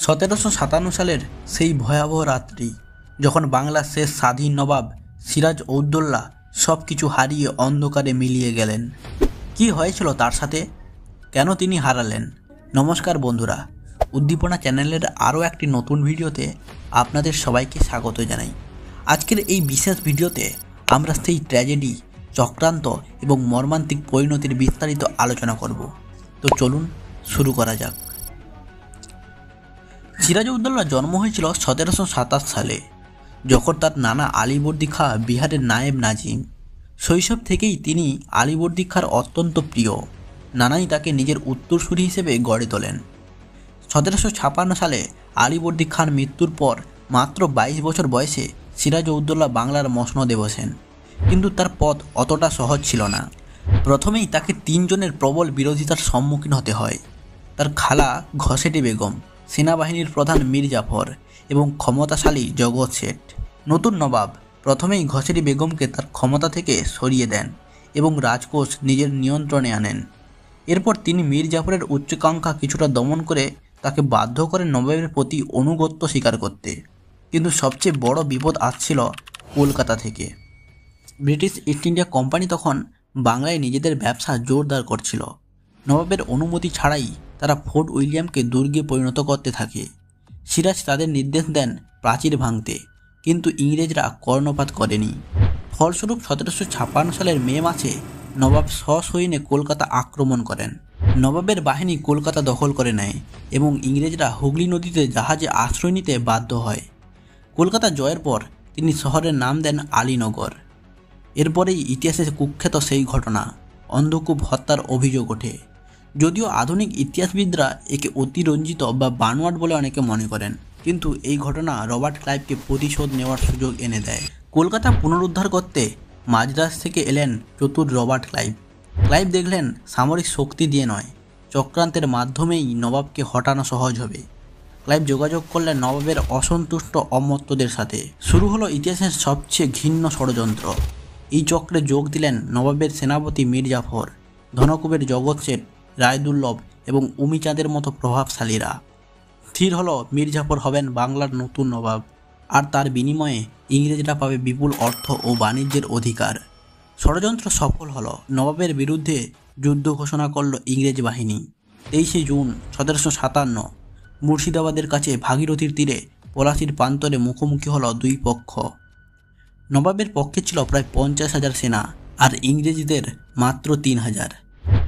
1757 সালের সেই ভয়াবহ রাত্রি যখন বাংলার শেষ স্বাধীন নবাব সিরাজ উদ্দৌলা সব কিছু হারিয়ে অন্ধকারে মিলিয়ে গেলেন। কি হয়েছিল তার সাথে, কেন তিনি হারালেন? নমস্কার বন্ধুরা, উদ্দীপনা চ্যানেলের আরও একটি নতুন ভিডিওতে আপনাদের সবাইকে স্বাগত জানাই। আজকের এই বিশেষ ভিডিওতে আমরা সেই ট্র্যাজেডি, চক্রান্ত এবং মর্মান্তিক পরিণতির বিস্তারিত আলোচনা করব। তো চলুন শুরু করা যাক। সিরাজউদ্দৌলার জন্ম হয়েছিল 1727 সালে, যখন তার নানা আলীবর্দী খাঁ বিহারের নায়েব নাজিম। শৈশব থেকেই তিনি আলীবর্দী খাঁর অত্যন্ত প্রিয়। নানাই তাকে নিজের উত্তরসূরি হিসেবে গড়ে তোলেন। 1756 সালে আলীবর্দী খাঁর মৃত্যুর পর মাত্র 22 বছর বয়সে সিরাজউদ্দৌলা বাংলার মসনদে বসেন। কিন্তু তার পথ অতটা সহজ ছিল না। প্রথমেই তাকে 3 জনের প্রবল বিরোধিতার সম্মুখীন হতে হয়। তার খালা ঘসেটি বেগম, সেনাবাহিনীর প্রধান মীর জাফর এবং ক্ষমতাশালী জগৎ শেঠ। নতুন নবাব প্রথমেই ঘসেটি বেগমকে তার ক্ষমতা থেকে সরিয়ে দেন এবং রাজকোষ নিজের নিয়ন্ত্রণে আনেন। এরপর তিনি মীর জাফরের উচ্চাকাঙ্ক্ষা কিছুটা দমন করে তাকে বাধ্য করেন নবাবের প্রতি আনুগত্য স্বীকার করতে। কিন্তু সবচেয়ে বড় বিপদ আসছিল কলকাতা থেকে। ব্রিটিশ ইস্ট ইন্ডিয়া কোম্পানি তখন বাংলায় নিজেদের ব্যবসা জোরদার করছিল। নবাবের অনুমতি ছাড়াই তারা ফোর্ট উইলিয়ামকে দুর্গে পরিণত করতে থাকে। সিরাজ তাদের নির্দেশ দেন প্রাচীর ভাঙতে, কিন্তু ইংরেজরা কর্ণপাত করেনি। ফলস্বরূপ 1756 সালের মে মাসে নবাব সসৈন্যে কলকাতা আক্রমণ করেন। নবাবের বাহিনী কলকাতা দখল করে নেয় এবং ইংরেজরা হুগলি নদীতে জাহাজে আশ্রয় নিতে বাধ্য হয়। কলকাতা জয়ের পর তিনি শহরের নাম দেন আলীনগর। এরপরেই ইতিহাসে কুখ্যাত সেই ঘটনা, অন্ধকূপ হত্যার অভিযোগ ওঠে। যদিও আধুনিক ইতিহাসবিদরা একে অতিরঞ্জিত বা বানোয়াট বলে অনেকে মনে করেন, কিন্তু এই ঘটনা রবার্ট ক্লাইভকে প্রতিশোধ নেওয়ার সুযোগ এনে দেয়। কলকাতা পুনরুদ্ধার করতে মাদ্রাজ থেকে এলেন চতুর রবার্ট ক্লাইভ। ক্লাইভ দেখলেন সামরিক শক্তি দিয়ে নয়, চক্রান্তের মাধ্যমেই নবাবকে হটানো সহজ হবে। ক্লাইভ যোগাযোগ করলেন নবাবের অসন্তুষ্ট অমর্ত্যদের সাথে। শুরু হলো ইতিহাসের সবচেয়ে ঘৃণ্য ষড়যন্ত্র। এই চক্রে যোগ দিলেন নবাবের সেনাপতি মীর জাফর, ধনকুবের জগৎ শেঠ, রায়দুর্লভ এবং উমিচাঁদের মতো প্রভাবশালীরা। স্থির হলো মীর জাফর হবেন বাংলার নতুন নবাব, আর তার বিনিময়ে ইংরেজরা পাবে বিপুল অর্থ ও বাণিজ্যের অধিকার। ষড়যন্ত্র সফল হলো। নবাবের বিরুদ্ধে যুদ্ধ ঘোষণা করল ইংরেজ বাহিনী। 23 জুন 1757 মুর্শিদাবাদের কাছে ভাগীরথীর তীরে পলাশীর প্রান্তরে মুখোমুখি হলো দুই পক্ষ। নবাবের পক্ষে ছিল প্রায় 50,000 সেনা আর ইংরেজদের মাত্র 3,000।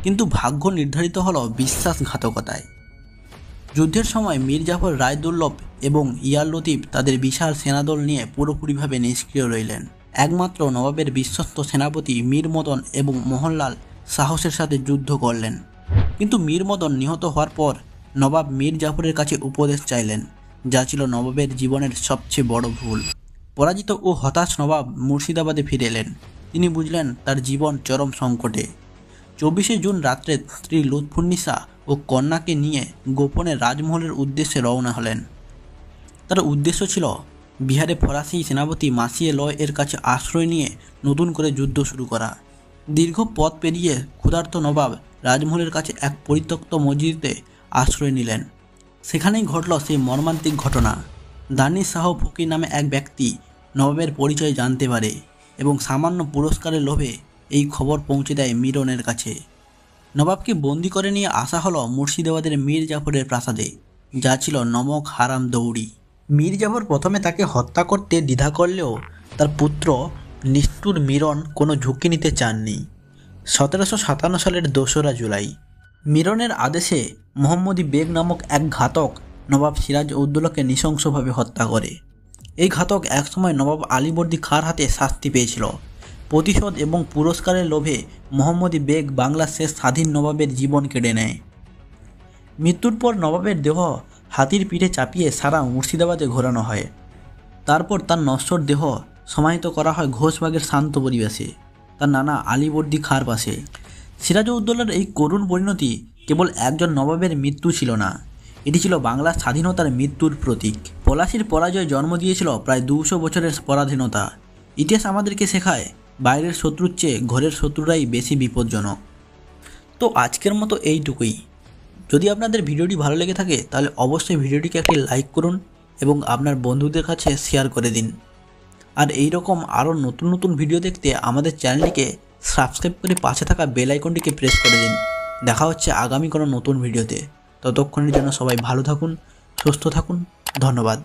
কিন্তু ভাগ্য নির্ধারিত হলো বিশ্বাসঘাতকতায়। যুদ্ধের সময় মীর জাফর, রায়দুর্লভ এবং ইয়ার লতিফ তাদের বিশাল সেনাদল নিয়ে পুরোপুরিভাবে নিষ্ক্রিয় রইলেন। একমাত্র নবাবের বিশ্বস্ত সেনাপতি মীর মদন এবং মোহনলাল সাহসের সাথে যুদ্ধ করলেন। কিন্তু মীর মদন নিহত হওয়ার পর নবাব মীর জাফরের কাছে উপদেশ চাইলেন, যা ছিল নবাবের জীবনের সবচেয়ে বড় ভুল। পরাজিত ও হতাশ নবাব মুর্শিদাবাদে ফিরে এলেন। তিনি বুঝলেন তার জীবন চরম সংকটে। 24 জুন রাত্রে স্ত্রী লুৎফুন্নিসা ও কন্যাকে নিয়ে গোপনে রাজমহলের উদ্দেশ্যে রওনা হলেন। তার উদ্দেশ্য ছিল বিহারে ফরাসি সেনাপতি মাসিয়ে লয় এর কাছে আশ্রয় নিয়ে নতুন করে যুদ্ধ শুরু করা। দীর্ঘ পথ পেরিয়ে ক্ষুধার্ত নবাব রাজমহলের কাছে এক পরিত্যক্ত মসজিদে আশ্রয় নিলেন। সেখানেই ঘটল সেই মর্মান্তিক ঘটনা। দানিশ শাহ ফকির নামে এক ব্যক্তি নবাবের পরিচয় জানতে পারে এবং সামান্য পুরস্কারের লোভে এই খবর পৌঁছে দেয় মিরনের কাছে। নবাবকে বন্দি করে নিয়ে আসা হলো মুর্শিদাবাদের মীর জাফরের প্রাসাদে, যা ছিল নমক হারাম দৌড়ি। মীর জাফর প্রথমে তাকে হত্যা করতে দ্বিধা করলেও তার পুত্র নিষ্ঠুর মিরন কোনো ঝুঁকি নিতে চাননি। 1757 সালের 2রা জুলাই মিরনের আদেশে মোহাম্মদী বেগ নামক এক ঘাতক নবাব সিরাজউদ্দৌলাকে নৃশংসভাবে হত্যা করে। এই ঘাতক একসময় নবাব আলীবর্দী খাঁর হাতে শাস্তি পেয়েছিল। প্রতিশোধ এবং পুরস্কারের লোভে মোহাম্মদী বেগ বাংলার শেষ স্বাধীন নবাবের জীবন কেড়ে নেয়। মৃত্যুর পর নবাবের দেহ হাতির পিঠে চাপিয়ে সারা মুর্শিদাবাদে ঘোরানো হয়। তারপর তার নশ্বর দেহ সমাহিত করা হয় ঘোষবাগের শান্ত পরিবেশে, তার নানা আলীবর্দী খাঁর পাশে। সিরাজউদ্দৌলার এই করুণ পরিণতি কেবল একজন নবাবের মৃত্যু ছিল না, এটি ছিল বাংলার স্বাধীনতার মৃত্যুর প্রতীক। পলাশীর পরাজয় জন্ম দিয়েছিল প্রায় 200 বছরের পরাধীনতা। ইতিহাস আমাদেরকে শেখায়, বাইরের শত্রুর চেয়ে ঘরের শত্রুরাই বেশি বিপজ্জনক। তো আজকের মতো এইটুকুই। যদি আপনাদের ভিডিওটি ভালো লেগে থাকে তাহলে অবশ্যই ভিডিওটিকে একটি লাইক করুন এবং আপনার বন্ধুদের কাছে শেয়ার করে দিন। আর এই রকম আরও নতুন নতুন ভিডিও দেখতে আমাদের চ্যানেলটিকে সাবস্ক্রাইব করে পাশে থাকা বেল আইকনটিকে প্রেস করে দিন। দেখা হচ্ছে আগামী কোনো নতুন ভিডিওতে। ততক্ষণের জন্য সবাই ভালো থাকুন, সুস্থ থাকুন। ধন্যবাদ।